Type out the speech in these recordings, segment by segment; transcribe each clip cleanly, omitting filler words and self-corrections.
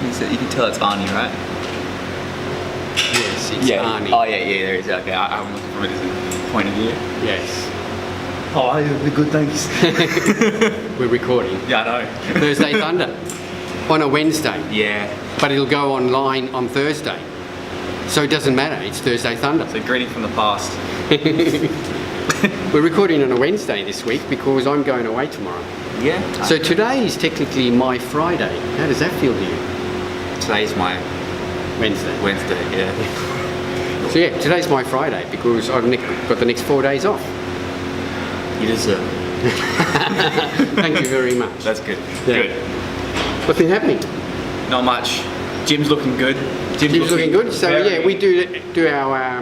You can tell it's Arnie, right? Yes, it's Arnie. Oh yeah, there is. Okay, I'm looking from a different point of view. Yes. Oh, it'll be good, thanks. We're recording. Yeah, I know. Thursday Thunder. On a Wednesday. Yeah. But it'll go online on Thursday. So it doesn't matter, it's Thursday Thunder. So greeting from the past. We're recording on a Wednesday this week because I'm going away tomorrow. Yeah. So today is technically my Friday. How does that feel to you? Today's my Wednesday, yeah. So yeah, today's my Friday because I've got the next 4 days off. You deserve it. Thank you very much. That's good. Yeah. Good. What's been happening? Not much. Gym's looking good. Gym's looking good. So yeah, we do our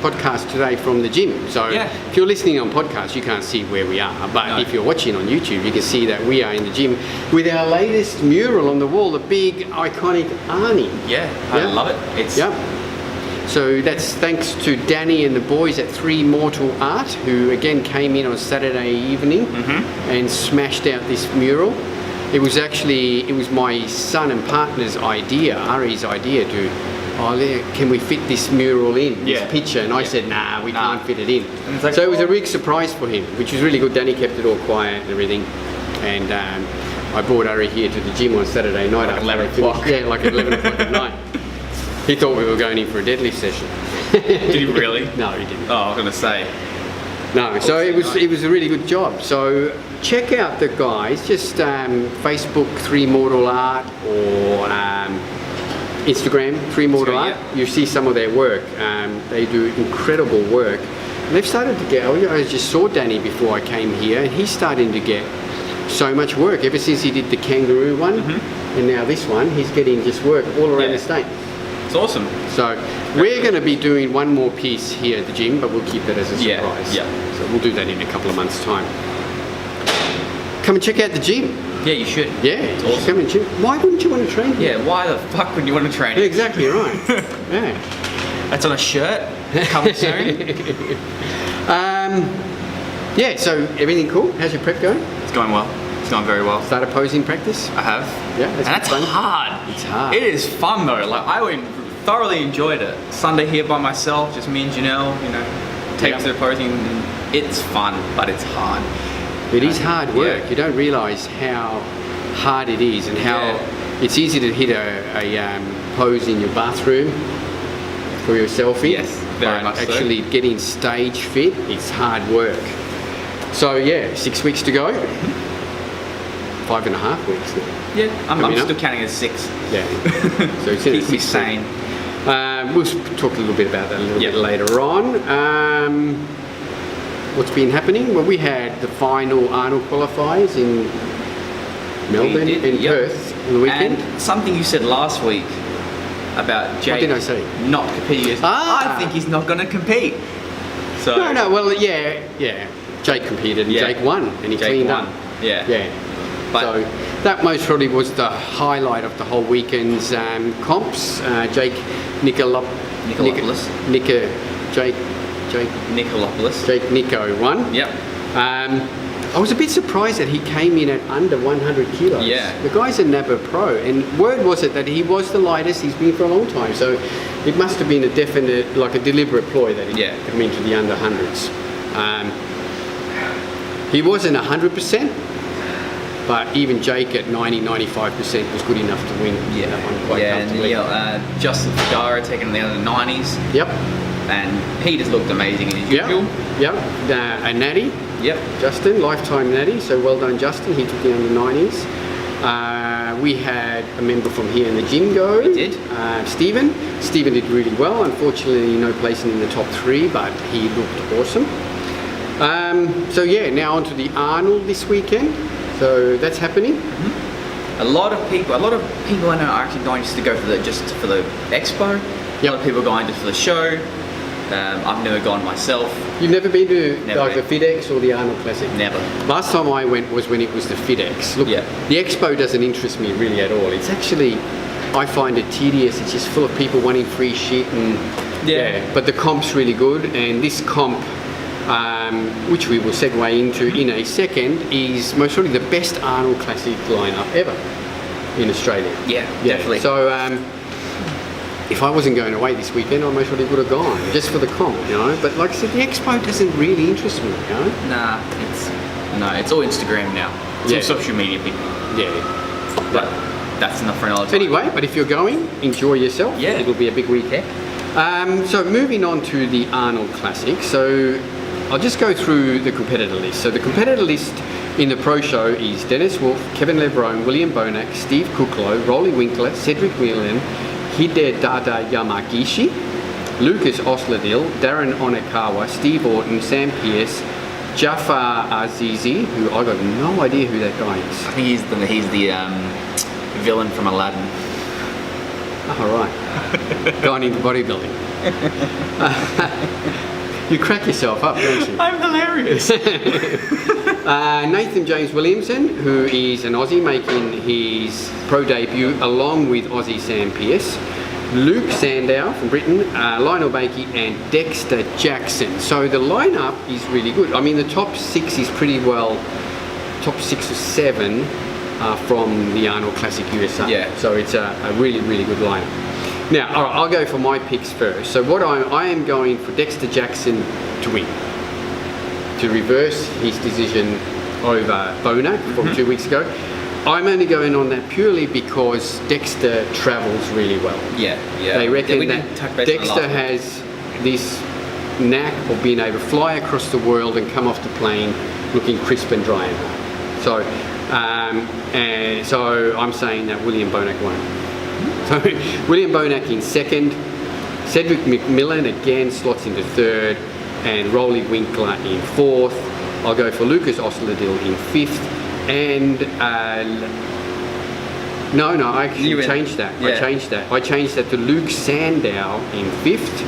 podcast today from the gym. So if you're listening on podcast, you can't see where we are. But if you're watching on YouTube, you can see that we are in the gym with our latest mural on the wall, the big iconic Arnie. Yeah, I love it. It's So that's thanks to Danny and the boys at 3 Mortal Art, who again came in on Saturday evening and smashed out this mural. It was my son and partner's idea, Ari's idea can we fit this mural in, this picture? And I said, nah, we can't fit it in. Like, so it was a big surprise for him, which was really good. Danny kept it all quiet and everything. And I brought Ari here to the gym on Saturday night like 11 o'clock. Yeah, like 11 o'clock at night. He thought we were going in for a deadlift session. Did he really? No, he didn't. Oh, I was going to say. No, so it was a really good job. So check out the guys, just Facebook 3 Mortal Art or Instagram 3 Mortal Art. You see some of their work. They do incredible work. And they've started to get, I just saw Danny before I came here, and he's starting to get so much work. Ever since he did the kangaroo one, and now this one, he's getting just work all around the state. It's awesome. So we're going to be doing one more piece here at the gym, but we'll keep that as a surprise. Yeah. So we'll do that in a couple of months' time. Come and check out the gym. Yeah, you should. Yeah, it's awesome. Come and check. Why wouldn't you want to train here? Yeah, why the fuck would you want to train here? Exactly right. Yeah. That's on a shirt. Coming soon. Yeah, so everything cool? How's your prep going? It's going well. It's going very well. Started posing practice? I have. Yeah, that's fun. hard. It's hard. It is fun though. Like thoroughly enjoyed it. Sunday here by myself, just me and Janelle, take to the posing. It's fun, but it's hard. It is hard work. You don't realise how hard it is and how it's easy to hit a pose in your bathroom for your selfie. Yes, very much actually getting stage fit, it's hard work. So 6 weeks to go. 5.5 weeks now. Yeah, I'm still counting as 6. Yeah. So it's keeps me sane. We'll talk a little bit about that a little bit later on. What's been happening? Well, we had the final Arnold qualifiers in Melbourne and Perth on the weekend. And something you said last week about Jake. What did I say? Not competing. I think he's not going to compete. So No. Well, yeah. Jake competed and Jake won, and he cleaned up. Yeah. But so that most probably was the highlight of the whole weekend's comps. Jake Nicolopoulos won. Yep. I was a bit surprised that he came in at under 100 kilos. Yeah. The guy's a NABBA pro, and word was it that he was the lightest he's been for a long time. So it must have been a definite, like a deliberate ploy that he come into the under hundreds. He wasn't 100%. But even Jake at 90-95% was good enough to win that one quite comfortably. And Justin Fedara taking the under 90s. Yep. And he just looked amazing in his usual. Yep. A natty. Yep. Justin, lifetime natty. So well done, Justin. He took the under 90s. We had a member from here in the gym go. We did. Stephen. Stephen did really well. Unfortunately, no placing in the top 3, but he looked awesome. Now on to the Arnold this weekend. So that's happening. A lot of people I know are actually going just to go for the expo. A lot of people are going just for the show. I've never gone myself. You've never been to the FitX or the Arnold Classic? Never. Last time I went was when it was the FitX. Look, the expo doesn't interest me really at all. It's actually, I find it tedious. It's just full of people wanting free shit and but the comp's really good, and this comp, which we will segue into in a second, is most probably the best Arnold Classic lineup ever. in Australia. Yeah, definitely. So if I wasn't going away this weekend, I most probably would have gone just for the comp, you know. But like I said, the expo doesn't really interest me, you know. Nah, it's all Instagram now. It's all social media people. Yeah. But that's enough for another time. Anyway, but if you're going, enjoy yourself. Yeah. It'll be a big weekend. So moving on to the Arnold Classic. So I'll just go through the competitor list. So the competitor list in the pro show is Dennis Wolf, Kevin Levrone, William Bonac, Steve Kuklo, Rolly Winkler, Cedric Whelan, Hidedada Yamagishi, Lucas Osladil, Darren Onakawa, Steve Orton, Sam Pierce, Jafar Azizi, who I got no idea who that guy is. I think he's the villain from Aladdin. Oh, right. Going into bodybuilding. You crack yourself up, don't you? I'm hilarious. Nathan James Williamson, who is an Aussie making his pro debut along with Aussie Sam Pierce. Luke Sandow from Britain, Lionel Bakey and Dexter Jackson. So the lineup is really good. I mean, the top 6 is pretty well, top 6 or 7 are from the Arnold Classic USA. Yeah. So it's a really, really good lineup. Now, all right, I'll go for my picks first. So what I am going for Dexter Jackson to win, to reverse his decision over Bonac from 2 weeks ago. I'm only going on that purely because Dexter travels really well. Yeah. They reckon that Dexter has this knack of being able to fly across the world and come off the plane looking crisp and dry and hard. So I'm saying that William Bonac won. So William Bonac in second, Cedric McMillan again slots into third, and Rolly Winkler in fourth. I'll go for Lucas Osladil in fifth, and I actually changed that. Yeah. I changed that to Luke Sandow in fifth,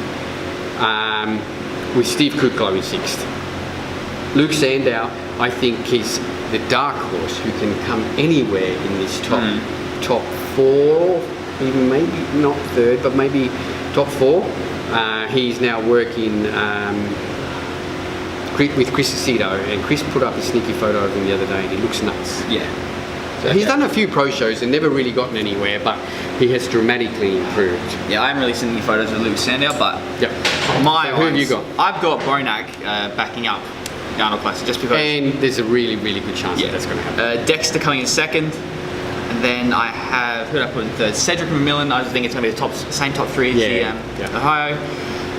with Steve Kuklo in sixth. Luke Sandow, I think, is the dark horse who can come anywhere in this top 4, even maybe not third, but maybe top 4. He's now working with Chris Aceto, and Chris put up a sneaky photo of him the other day, and he looks nuts. Yeah. So he's done a few pro shows and never really gotten anywhere, but he has dramatically improved. Yeah, I haven't really seen any photos of Luke Sandow, but Yep. who have you got? I've got Bonac backing up the Arnold Classic just because. And there's a really, really good chance that that's going to happen. Dexter coming in second, and then I have who did I put in third? Cedric McMillan. I just think it's going to be the same top 3 as the Ohio.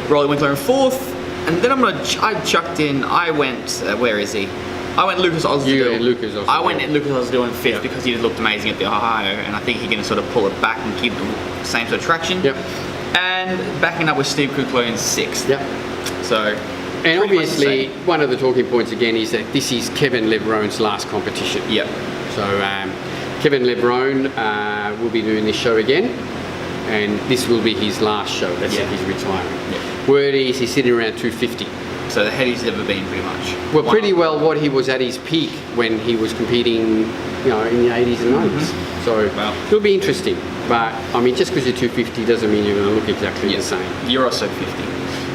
Rolly Winkler in fourth, and then I chucked in. I went. Where is he? I went Lucas Osladil. Lucas Osladil. I went Lucas Osladil in fifth because he just looked amazing at the Ohio, and I think he can sort of pull it back and keep the same sort of traction. Yep. And backing up with Steve Kuklo in sixth. Yep. So. And obviously, one of the talking points again is that this is Kevin Levrone's last competition. Yep. So Kevin Levrone will be doing this show again, and this will be his last show. That's it, he's retiring. Yeah. Word is he's sitting around 250. So the head he's ever been, pretty much. Well, pretty well what he was at his peak when he was competing, in the 80s and 90s. So it'll be interesting. But I mean, just because you're 250 doesn't mean you're going to look exactly the same. You're also 50.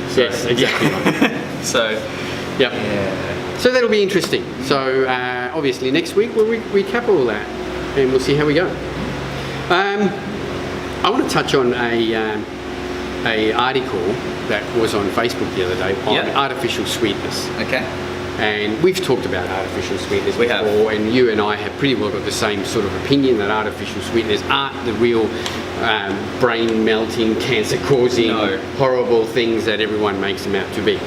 So, yes, exactly. Right. So, yeah. So that'll be interesting. So obviously next week we'll recap all that, and we'll see how we go. I want to touch on a article that was on Facebook the other day on artificial sweetness. Okay. And we've talked about artificial sweeteners before, and you and I have pretty well got the same sort of opinion that artificial sweeteners aren't the real brain-melting, cancer-causing, horrible things that everyone makes them out to be.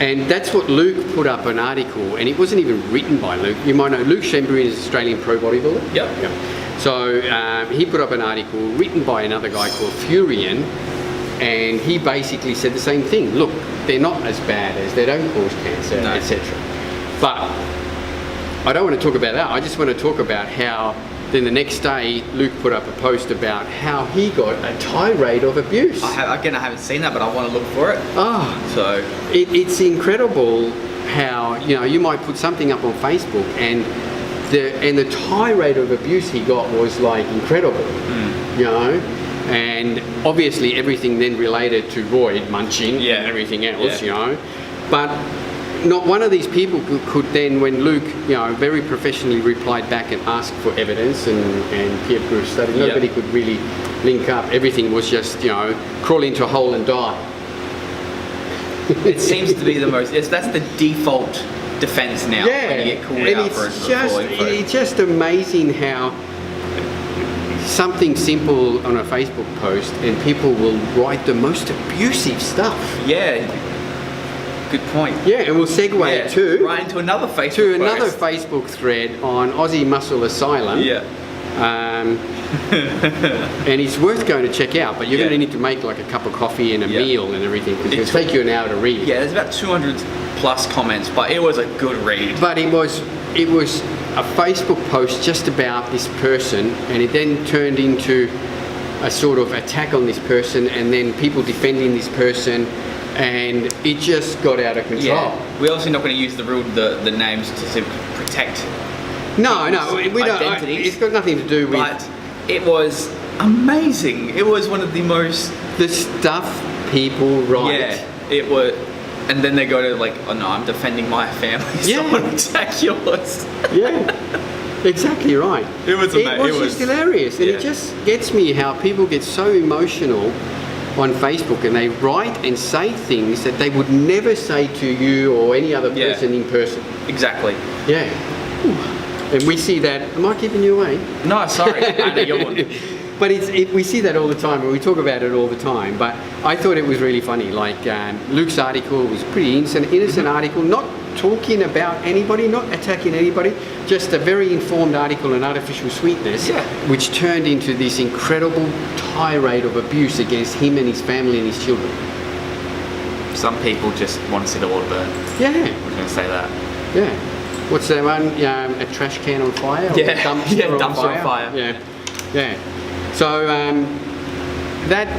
And that's what Luke put up an article, and it wasn't even written by Luke. You might know Luke Schembri is an Australian pro bodybuilder. Yep. So he put up an article written by another guy called Furian, and he basically said the same thing. Look, they're not as bad as they don't cause cancer, etc. But I don't want to talk about that. I just want to talk about how then the next day Luke put up a post about how he got a tirade of abuse. I haven't seen that, but I want to look for it. So it's incredible how you might put something up on Facebook and the tirade of abuse he got was like incredible. And obviously everything then related to Royd munching and everything else, But not one of these people could then, when Luke, very professionally replied back and asked for evidence and peer proof study, nobody could really link up. Everything was just, crawl into a hole and die. It seems to be the most. That's the default defense now. When you get called out for it's just amazing how something simple on a Facebook post and people will write the most abusive stuff. Yeah. Good point. Yeah, and we'll segue to right into another Facebook thread on Aussie Muscle Asylum. Yeah. And it's worth going to check out, but you're going to need to make like a cup of coffee and a meal and everything, because it'll take you an hour to read. Yeah, there's about 200 plus comments, but it was a good read. But it was a Facebook post just about this person, and it then turned into a sort of attack on this person, and then people defending this person, and it just got out of control. Yeah. We're obviously not going to use the names to protect. No, we don't. It's got nothing to do with. But it was amazing. It was one of the most. The stuff people write. Yeah, it was. And then they go to like, oh no, I'm defending my family. Someone attack yours. Yeah, exactly right. It was amazing. It was just hilarious, and it just gets me how people get so emotional on Facebook, and they write and say things that they would never say to you or any other person in person. Exactly. Yeah. And we see that. Am I keeping you away? No, sorry. I know you're one. But we see that all the time, and we talk about it all the time. But I thought it was really funny. Like Luke's article was a pretty innocent article, not talking about anybody, not attacking anybody, just a very informed article on artificial sweetness, which turned into this incredible tirade of abuse against him and his family and his children. Some people just want to see the world burn. Yeah. I was going to say that. Yeah. What's that one? A trash can on fire? Or yeah. A dumpster on fire. Yeah. Yeah. So that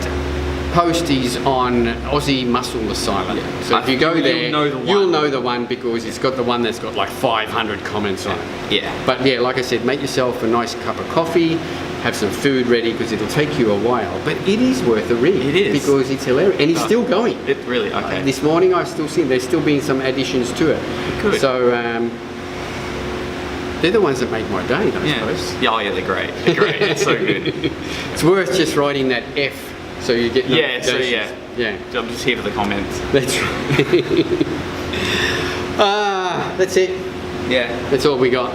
post is on Aussie Muscle Asylum. Yeah. So if you go there, you'll know the one because it's got the one that's got like 500 comments on it. Yeah. But yeah, like I said, make yourself a nice cup of coffee, have some food ready because it'll take you a while. But it is worth a read. It is. Because it's hilarious. And it's still going. It really, okay. This morning I've still seen there's still been some additions to it. Good. So they're the ones that make my day, those posts. Yeah, oh yeah, they're great. They're great. It's so good. It's worth just writing that F so you get notifications. Yeah. I'm just here for the comments. That's right. That's it. Yeah. That's all we got.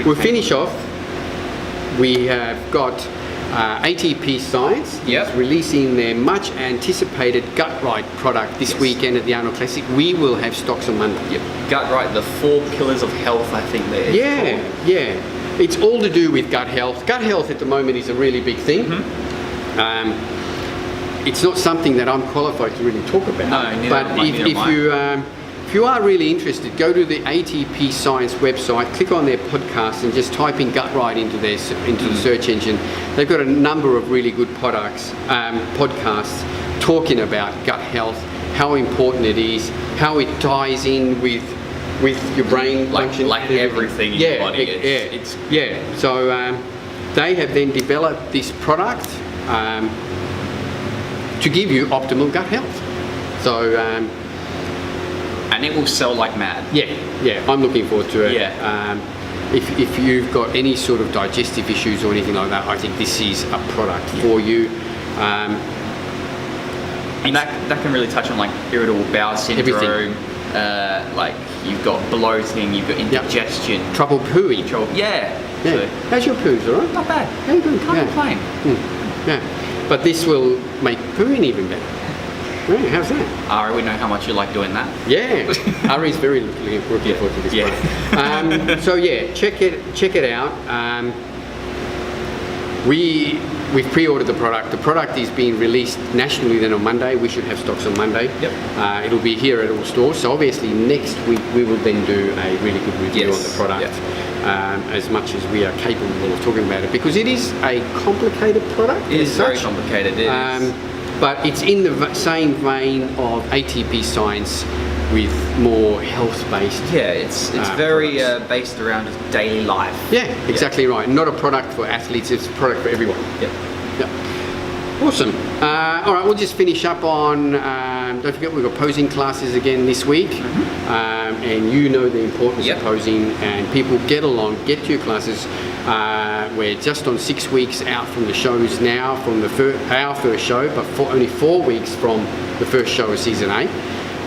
We'll finish off. We have got ATP Science is releasing their much anticipated Gut Right product this weekend at the Arnold Classic. We will have stocks on Monday. Yep. Gut Right, the 4 pillars of health, I think they're called. Yeah. It's all to do with gut health. Gut health at the moment is a really big thing. It's not something that I'm qualified to really talk about. No, neither but am I. if you are really interested, go to the ATP Science website, click on their podcast, and just type in Gut Right into the search engine. They've got a number of really good podcasts talking about gut health, how important it is, how it ties in with your brain function, like everything in your body. So they have then developed this product to give you optimal gut health. So. And it will sell like mad. Yeah, I'm looking forward to it. If you've got any sort of digestive issues or anything like that, I think this is a product for you. And that can really touch on like irritable bowel syndrome, like you've got bloating, you've got indigestion. Trouble pooing. So, how's your poos, alright? Not bad. How you doing? Can't complain. Yeah. But this will make pooing even better. Yeah, how's that? Ari, we know how much you like doing that. Yeah, Ari's very looking forward to this one. So check it out. We've pre-ordered the product. The product is being released nationally then on Monday. We should have stocks on Monday. Yep. It'll be here at all stores. So obviously next week we will then do a really good review on the product. As much as we are capable of talking about it, because it is a complicated product. It is very complicated. It is. But it's in the same vein of ATP Science with more health-based. Yeah, it's very based around daily life. Yeah, exactly right. Not a product for athletes, it's a product for everyone. Yep. Awesome. All right, we'll just finish up on Don't forget we've got posing classes again this week, and you know the importance of posing, and people get along, get to your classes. We're just on 6 weeks out from the shows now, from our first show, but only 4 weeks from the first show of season 8.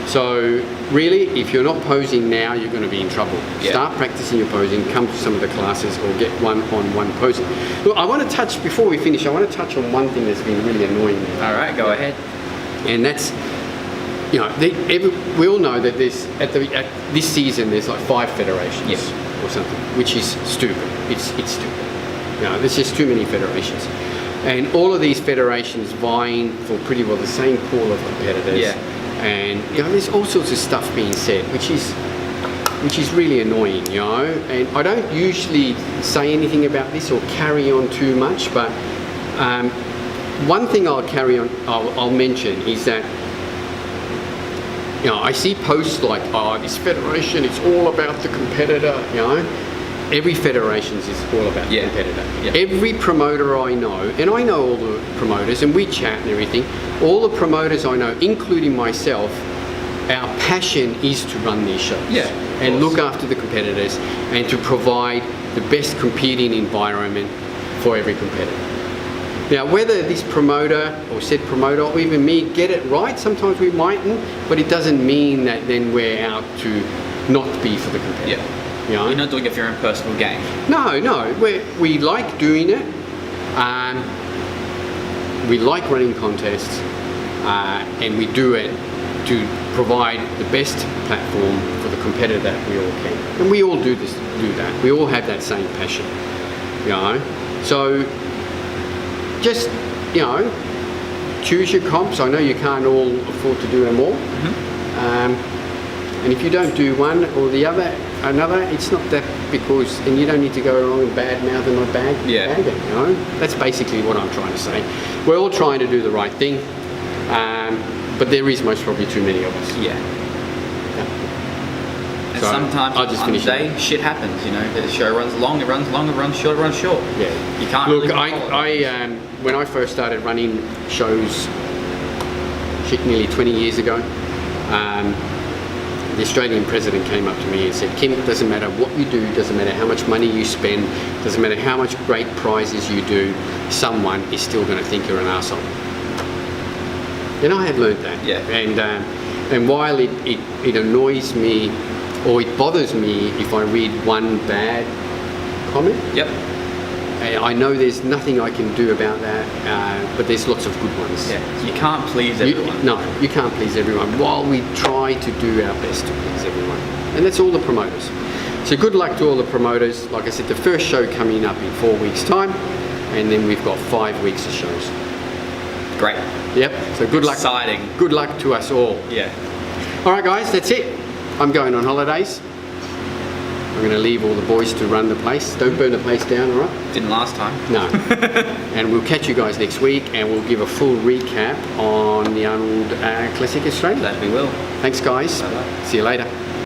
So really, if you're not posing now, you're going to be in trouble. Start practicing your posing, come to some of the classes, or get one-on-one posing. Look, I want to touch, before we finish, I want to touch on one thing that's been really annoying me. All right, go ahead. And that's, you know, we all know that there's, at this season, there's like 5 federations or something, which is stupid. It's stupid. You know, there's just too many federations. And all of these federations vying for pretty well the same pool of competitors. Yeah. And you know, there's all sorts of stuff being said, which is really annoying, you know. And I don't usually say anything about this or carry on too much, but one thing I'll mention is that, you know, I see posts like, oh, this federation, it's all about the competitor, you know. Every federation is all about the competitor. Yeah. Every promoter I know, and I know all the promoters, and we chat and everything, all the promoters I know, including myself, our passion is to run these shows and look after the competitors and to provide the best competing environment for every competitor. Now, whether this promoter or said promoter or even me get it right, sometimes we mightn't, but it doesn't mean that then we're out to not be for the competitor. Yeah. You know? You're not doing it for your own personal gain. No. We like doing it. We like running contests, and we do it to provide the best platform for the competitor that we all can. And we all do that. We all have that same passion. You know? So just, you know, choose your comps. I know you can't all afford to do them all. And if you don't do one or the other, another, it's not that because, and you don't need to go along and bad mouth and not bag it, you know. That's basically what I'm trying to say. We're all trying to do the right thing, but there is most probably too many of us. And So, sometimes I'll just on the finish day, shit happens, you know. The show runs long, it runs long, it runs short, it runs short. Yeah. You can't Look, really control it. when I first started running shows, nearly 20 years ago, the Australian president came up to me and said, Kim, it doesn't matter what you do, doesn't matter how much money you spend, doesn't matter how much great prizes you do, someone is still going to think you're an arsehole. And I had learned that. Yeah. And while it annoys me, or it bothers me if I read one bad comment, I know there's nothing I can do about that, but there's lots of good ones. Yeah. You can't please everyone. You can't please everyone, while we try to do our best to please everyone. And that's all the promoters. So good luck to all the promoters. Like I said, the first show coming up in 4 weeks' time, and then we've got 5 weeks of shows. Great. Yep, so good luck. Exciting. Good luck to us all. Yeah. All right, guys, that's it. I'm going on holidays. I'm going to leave all the boys to run the place. Don't burn the place down, all right? Didn't last time. No. And we'll catch you guys next week, and we'll give a full recap on the Arnold Classic Australia. That we will. Thanks, guys. Bye-bye. See you later.